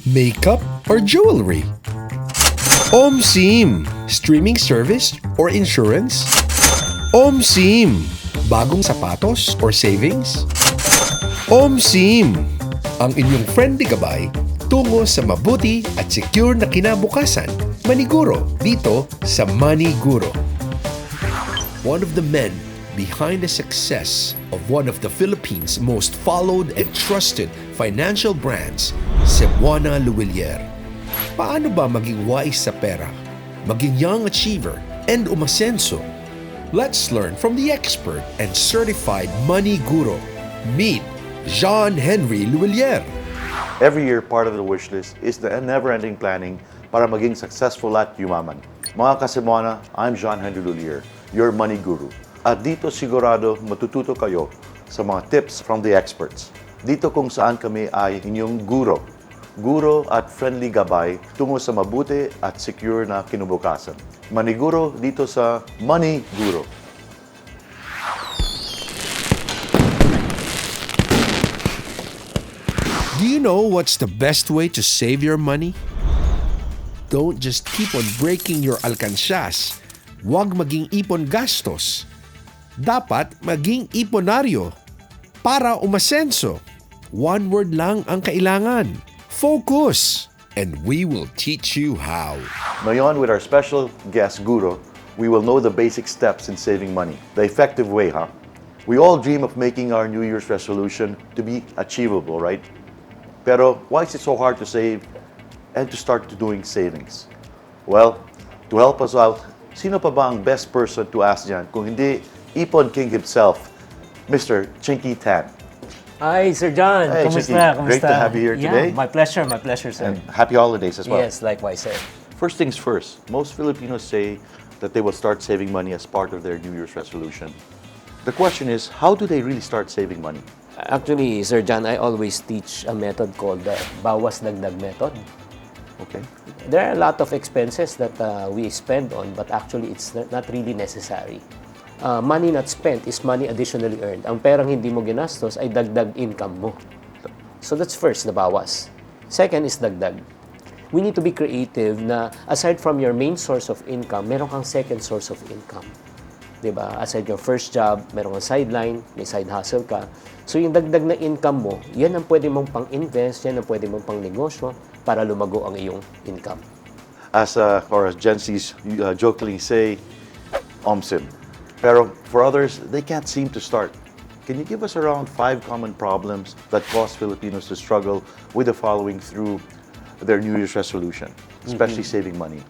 makeup or jewelry? OMSIM, streaming service or insurance? OMSIM, bagong sapatos or savings? OMSIM, ang inyong friendly gabay tungo sa mabuti at secure na kinabukasan. Maniguro dito sa Money Guro. One of the men behind the success of one of the Philippines' most followed and trusted financial brands, Cebuana Lhuillier. Paano ba maging wise sa pera, maging young achiever, and umasenso? Let's learn from the expert and certified money guru. Meet John Henry Lhuillier. Every year, part of the wish list is the never-ending planning para maging successful at yumaman. Mga ka-Cebuana, I'm John Henry Lhuillier, your money guru. At dito sigurado matututo kayo sa mga tips from the experts. Dito kung saan kami ay inyong guro at friendly gabay tungo sa mabuti at secure na kinubukasan. Maniguro dito sa Money Guro. Do you know what's the best way to save your money? Don't just keep on breaking your alkansyas. Huwag maging ipon gastos. Dapat maging iponaryo para umasenso. One word lang ang kailangan. Focus! And we will teach you how. Ngayon, with our special guest guru, we will know the basic steps in saving money. The effective way, huh? We all dream of making our New Year's resolution to be achievable, right? Pero why is it so hard to save and to start doing savings? Well, to help us out, sino pa ba ang best person to ask dyan kung hindi Ipon King himself, Mr. Chinky Tan. Hi, Sir John. Hey, Kumusta? Chinky. Kumusta? Great to have you here today. Yeah, my pleasure, sir. And happy holidays as well. Yes, likewise, sir. First things first, most Filipinos say that they will start saving money as part of their New Year's resolution. The question is, how do they really start saving money? Actually, Sir John, I always teach a method called the bawas dagdag method. Okay. There are a lot of expenses that we spend on, but actually it's not really necessary. Money not spent is money additionally earned. Ang perang hindi mo ginastos ay dagdag income mo. So that's first, the bawas. Second is dagdag. We need to be creative na aside from your main source of income, meron kang second source of income. Diba? Aside your first job, meron kang sideline, may side hustle ka. So yung dagdag na income mo, yan ang pwede mong pang-invest, yan ang pwede mong pang-negosyo para lumago ang iyong income. As Gen Z's jokingly say, OMSIM. Pero for others, they can't seem to start. Can you give us around 5 common problems that cause Filipinos to struggle with the following through their New Year's resolution, especially saving money?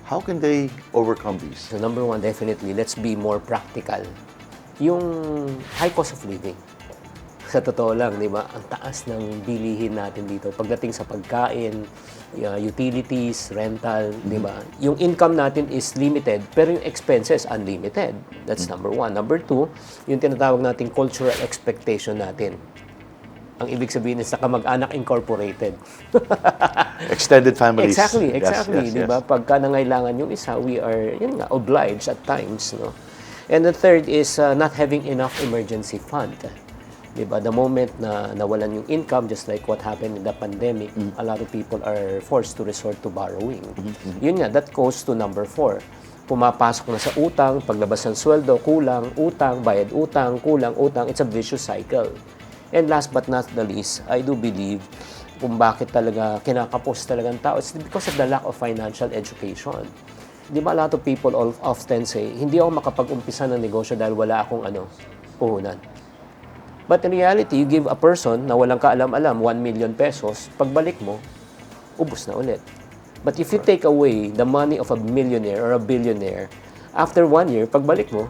How can they overcome these? So number one, definitely, let's be more practical. Yung high cost of living. Sa totoo lang, di ba, ang taas ng bilihin natin dito. Pagdating sa pagkain, utilities, rental, di ba? Yung income natin is limited, pero yung expenses unlimited. That's number one. Number two, yung tinatawag nating cultural expectation natin. Ang ibig sabihin is kamag-anak incorporated. Extended families. Exactly, Yes, di ba? Pagka nangailangan yung isa, we are, yun nga, obliged at times, no? And the third is not having enough emergency fund. Diba? The moment na nawalan yung income, just like what happened in the pandemic, a lot of people are forced to resort to borrowing. Yun nga, that goes to number 4. Pumapasok na sa utang, paglabas ng sweldo, kulang, utang, bayad utang, kulang, utang. It's a vicious cycle. And last but not the least, I do believe kung bakit talaga kinakapos talaga ng tao, it's because of the lack of financial education. Di ba, a lot of people often say, hindi ako makapag-umpisa ng negosyo dahil wala akong puhunan. But in reality, you give a person na walang kaalam-alam 1 million pesos, pagbalik mo, ubos na ulit. But if you take away the money of a millionaire or a billionaire, after 1 year, pagbalik mo,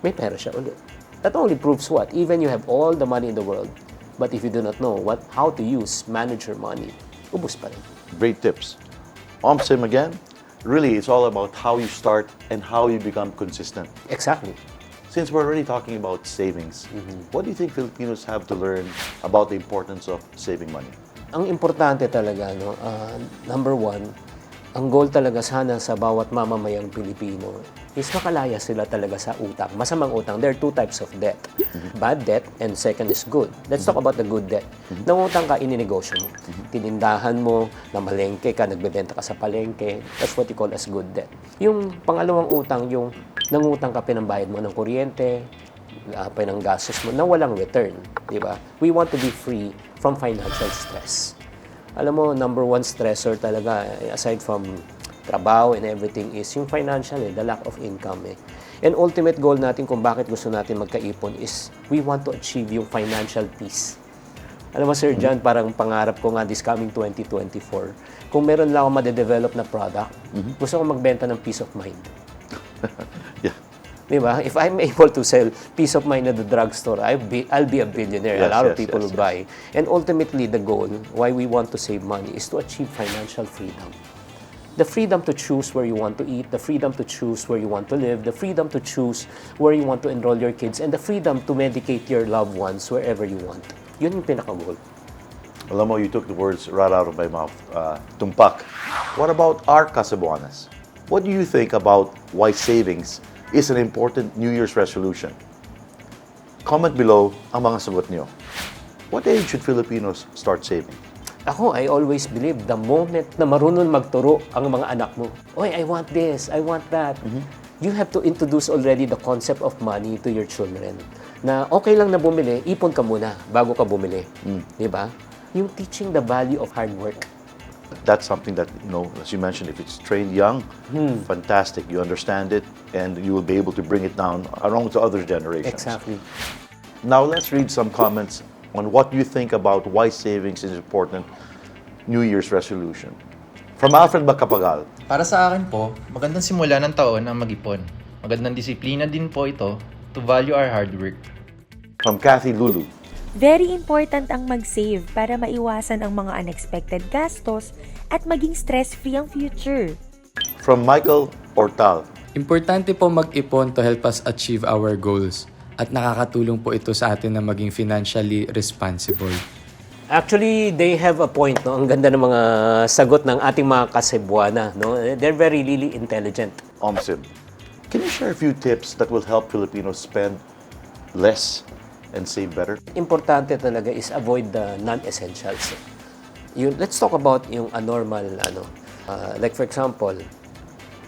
may pera siya ulit. That only proves what? Even you have all the money in the world, but if you do not know how to manage your money, ubos pa rin. Great tips. OMSIM again, really, it's all about how you start and how you become consistent. Exactly. Since we're already talking about savings, what do you think Filipinos have to learn about the importance of saving money? Ang importante talaga, number one, ang goal talaga sana sa bawat mamamayang Pilipino is makalaya sila talaga sa utang. Masamang utang. There are two types of debt. Bad debt and second is good. Let's talk about the good debt. Nangutang ka, ininegosyo mo. Tinindahan mo, namalengke ka, nagbebenta ka sa palengke. That's what you call as good debt. Yung pangalawang utang, yung nangutang ka, pinambayad mo ng kuryente, pinanggastos mo, na walang return. Diba? We want to be free from financial stress. Alam mo, number one stressor talaga, aside from trabaho and everything, is yung financial, the lack of income. And ultimate goal natin kung bakit gusto natin magkaipon is we want to achieve yung financial peace. Alam mo, Sir John, parang pangarap ko nga this coming 2024, kung meron lang ako madedevelop na product, gusto ko magbenta ng peace of mind. Yeah. Diba? If I'm able to sell peace of mind at the drugstore, I'll be a billionaire. Yes, a lot of yes, people yes, will buy. And ultimately, the goal, why we want to save money, is to achieve financial freedom. The freedom to choose where you want to eat, the freedom to choose where you want to live, the freedom to choose where you want to enroll your kids, and the freedom to medicate your loved ones wherever you want. Yun yung pinaka-goal. Alam mo, you took the words right out of my mouth. Tumpak. What about our Casabuanas? What do you think about why savings is an important New Year's resolution? Comment below ang mga sagot niyo. What age should Filipinos start saving? Ako, I always believe the moment na marunong magturo ang mga anak mo, oy, I want this, I want that. You have to introduce already the concept of money to your children. Na okay lang na bumili, ipon ka muna bago ka bumili. Di ba? Yung teaching the value of hard work. That's something that, as you mentioned, if it's trained young, fantastic. You understand it, and you will be able to bring it down along to other generations. Exactly. Now, let's read some comments on what you think about why savings is important New Year's resolution. From Alfred Bacapagal. Para sa akin po, magandang simula ng taon ang mag-ipon. Magandang disiplina din po ito to value our hard work. From Kathy Lulu. Very important ang mag-save para maiwasan ang mga unexpected gastos at maging stress-free ang future. From Michael Ortal. Importante po mag-ipon to help us achieve our goals at nakakatulong po ito sa atin na maging financially responsible. Actually, they have a point, no? Ang ganda ng mga sagot ng ating mga Kasebuana, no? They're very really intelligent. Omsim. Can you share a few tips that will help Filipinos spend less and save better? Importante talaga is avoid the non-essentials. Let's talk about yung abnormal, like for example,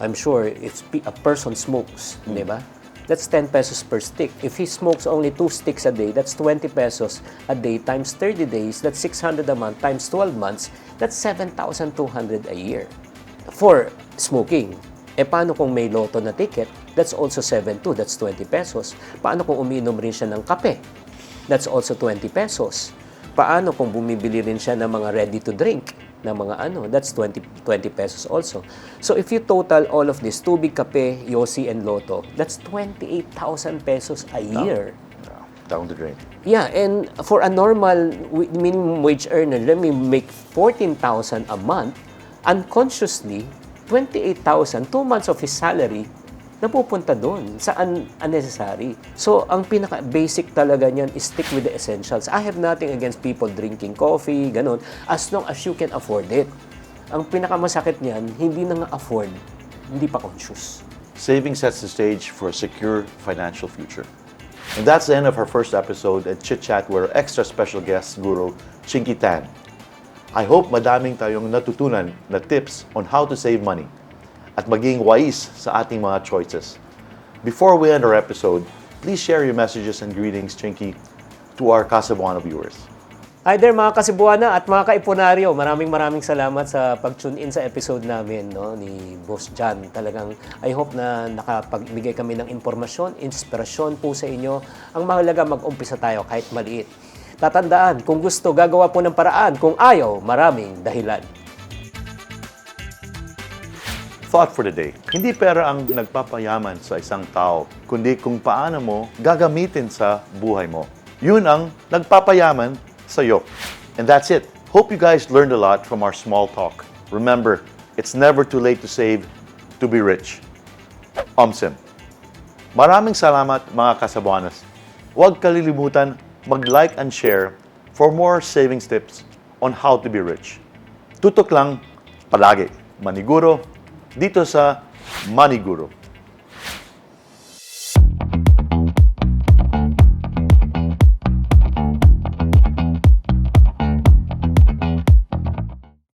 I'm sure if a person smokes, di ba? That's 10 pesos per stick. If he smokes only 2 sticks a day, that's 20 pesos a day times 30 days, that's 600 a month times 12 months, that's 7,200 a year for smoking. Paano kung may loto na ticket? That's also 7,200, that's 20 pesos. Paano kung umiinom rin siya ng kape? That's also 20 pesos. Paano kung bumibili rin siya ng mga ready to drink? Na mga that's 20 pesos also. So if you total all of this, tubig, kape, yosi, and loto, that's 28,000 pesos a year. Down the drain. Yeah, and for a normal minimum wage earner, let me make 14,000 a month, unconsciously, 28,000, 2 months of his salary, napupunta doon sa unnecessary. So, ang pinaka-basic talaga niyan is stick with the essentials. I have nothing against people drinking coffee, ganun, as long as you can afford it. Ang pinakamasakit niyan, hindi na nga afford, hindi pa conscious. Saving sets the stage for a secure financial future. And that's the end of our first episode and chit-chat with our extra special guest, Guru Chinky Tan. I hope madaming tayong natutunan na tips on how to save money at maging wais sa ating mga choices. Before we end our episode, please share your messages and greetings, Chinky, to our Casabuana viewers. Hi there mga Kasibuana at mga Kaipunaryo. Maraming salamat sa pag-tune in sa episode namin, no, ni Boss John. Talagang I hope na nakapagbigay kami ng impormasyon, inspirasyon po sa inyo. Ang mahalaga mag-umpisa tayo kahit maliit. Tatandaan, kung gusto, gagawa po ng paraan. Kung ayaw, maraming dahilan. Thought for the day. Hindi pera ang nagpapayaman sa isang tao, kundi kung paano mo gagamitin sa buhay mo. Yun ang nagpapayaman sa'yo. And that's it. Hope you guys learned a lot from our small talk. Remember, it's never too late to save, to be rich. Omsim. Maraming salamat mga Kasabuanas. Huwag kalilimutan mag-like and share for more savings tips on how to be rich. Tutok lang palagi. Maniguro dito sa Money Guru.